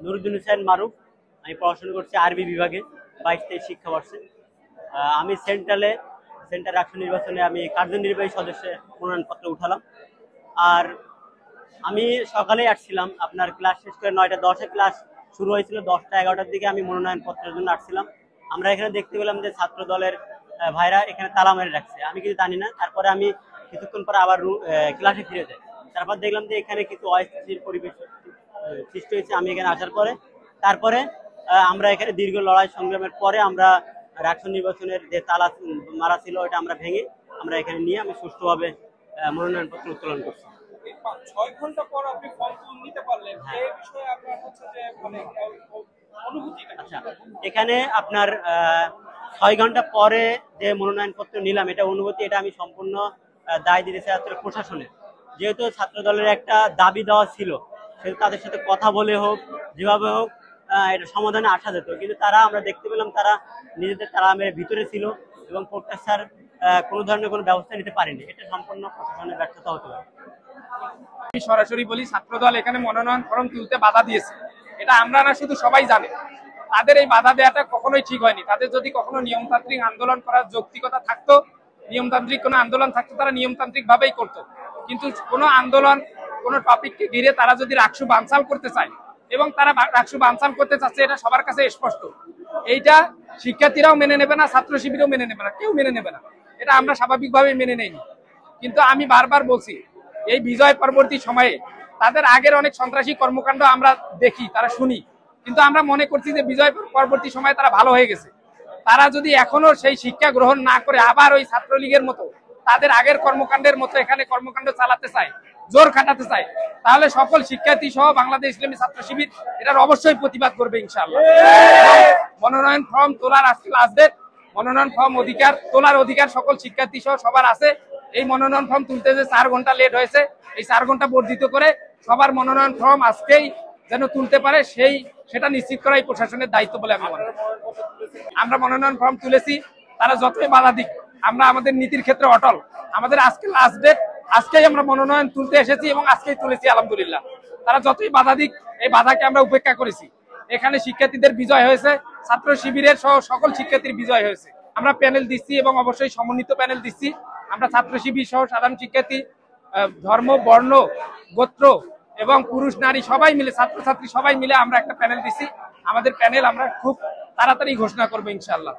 নুরুদ্দিন হুসেন মারুফ। আমি পড়াশোনা করছি আরবি বিভাগে 22-23 শিক্ষাবর্ষে। আমি সেন্টার রাষ্ট্র নির্বাচনে আমি কার্যনির্বাহী সদস্যের মনোনয়নপত্র উঠালাম। আর আমি সকালেই আসছিলাম, আপনার ক্লাস শেষ করে 9টা 10-এ ক্লাস শুরু হয়েছিল। 10টা 11টার দিকে আমি মনোনয়নপত্রের জন্য আসছিলাম। আমরা এখানে দেখতে পেলাম যে ছাত্র দলের ভাইরা এখানে তালা মেরে রাখছে, আমি কিছু জানি না। তারপরে আমি কিছুক্ষণ পরে আবার ক্লাসে ফিরে যাই। তারপর দেখলাম যে এখানে কিছু অস্থিতিশীল পরিবেশ সৃষ্টি হয়েছে। আমি এখানে আসার পরে তারপরে আমরা এখানে দীর্ঘ লড়াই সংগ্রামের পরে আমরা রাষ্ট্র নির্বাচনের যে তালা মারা ছিল ওটা আমরা ভেঙে আমরা এখানে নিয়ে আমি সুষ্ঠুভাবে মনোনয়নপত্র উত্তোলন করছি। 6 ঘন্টা পর আপনি ফর্ম নিতে পারলেন, এই বিষয়ে আপনার হচ্ছে যে মানে অনুভূতিটা? আচ্ছা, এখানে আপনার 6 ঘন্টা পরে যে মনোনয়নপত্র নিলাম, এটা অনুভূতি, এটা আমি সম্পূর্ণ দায় দিতেছি ছাত্র প্রশাসনের। যেহেতু ছাত্র দলের একটা দাবি দেওয়া ছিল, সেহেতু তাদের সাথে কথা বলে হোক যেভাবে হোক এটা সমাধানে আসা যেত, কিন্তু তারা, আমরা দেখতে পেলাম তারা নিজেদের তারা মেরে ভিতরে ছিল এবং প্রত্যাশার কোনো ধরনের কোনো ব্যবস্থা নিতে পারেনি। এটা সম্পূর্ণ প্রশাসনের ব্যর্থতা হতে পারে। আমি সরাসরি বলি, ছাত্রদল এখানে মনোনয়ন ফর্ম তুলতে বাধা দিয়েছে, এটা আমরা না শুধু সবাই জানে। তাদের এই বাধা দেওয়াটা কখনোই ঠিক হয়নি। তাদের যদি কখনো নিয়মতান্ত্রিক আন্দোলন করার যৌক্তিকতা থাকতো, নিয়মতান্ত্রিক কোনো আন্দোলন থাকতো, তারা নিয়মতান্ত্রিক ভাবেই করতো। কিন্তু কোনো আন্দোলন, কোনো টপিককে ঘিরে তারা যদি রাকসু বানচাল করতে চায় এবং তারা রাকসু বানচাল করতে চাচ্ছে, এটা সবার কাছে স্পষ্ট। এইটা শিক্ষার্থীরাও মেনে নেবে না, ছাত্র শিবিরও মেনে নেবে না, কেউ মেনে নেবে না। এটা আমরা স্বাভাবিকভাবে মেনে নেইনি। কিন্তু আমি বারবার বলছি, এই বিজয় পরবর্তী সময়ে তাদের আগের অনেক সন্ত্রাসী কর্মকাণ্ড আমরা দেখি, তারা শুনি, কিন্তু আমরা মনে করছি যে বিজয় পরবর্তী সময়ে তারা ভালো হয়ে গেছে। তারা যদি এখনো সেই শিক্ষা গ্রহণ না করে আবার ওই ছাত্রলীগের মতো তাদের আগের কর্মকাণ্ডের মতো এখানে কর্মকাণ্ড চালাতে চায়, জোর খাটাতে চায়, তাহলে সকল শিক্ষার্থী সহ বাংলাদেশ ইসলামী ছাত্র শিবির এটার অবশ্যই প্রতিবাদ করবে ইনশাআল্লাহ। মনোনয়ন ফর্ম তোলার আজকে লাস্ট ডেট। মনোনয়ন ফর্ম তোলার অধিকার সকল শিক্ষার্থী সহ সবার আছে। এই মনোনয়ন ফর্ম তুলতে যে 4 ঘন্টা লেট হয়েছে, এই 4 ঘন্টা বর্ধিত করে সবার মনোনয়ন ফর্ম আজকেই যেন তুলতে পারে সেটা নিশ্চিত করাই প্রশাসনের দায়িত্ব বলে আমি মনে করি। আমরা মনোনয়ন ফর্ম তুলেছি, তারা যতই বাধা দিক আমরা আমাদের নীতির ক্ষেত্রে অটল। আমাদের আজকে লাস্ট ডেট, আজকেই আমরা মনোনয়ন তুলতে এসেছি এবং আজকেই তুলেছি আলহামদুলিল্লাহ। তারা যতই বাধা দিক, এই বাধাকে আমরা উপেক্ষা করেছি। এখানে শিক্ষার্থীদের বিজয় হয়েছে, ছাত্র শিবিরের সহ সকল শিক্ষার্থীর বিজয় হয়েছে। আমরা প্যানেল দিচ্ছি এবং অবশ্যই সমন্বিত প্যানেল দিচ্ছি। আমরা ছাত্র শিবির সহ সাধারণ শিক্ষার্থী, ধর্ম, বর্ণ, গোত্র এবং পুরুষ নারী সবাই মিলে, ছাত্রছাত্রী সবাই মিলে আমরা একটা প্যানেল দিচ্ছি। আমাদের প্যানেল আমরা খুব তাড়াতাড়ি ঘোষণা করবো ইনশাআল্লাহ।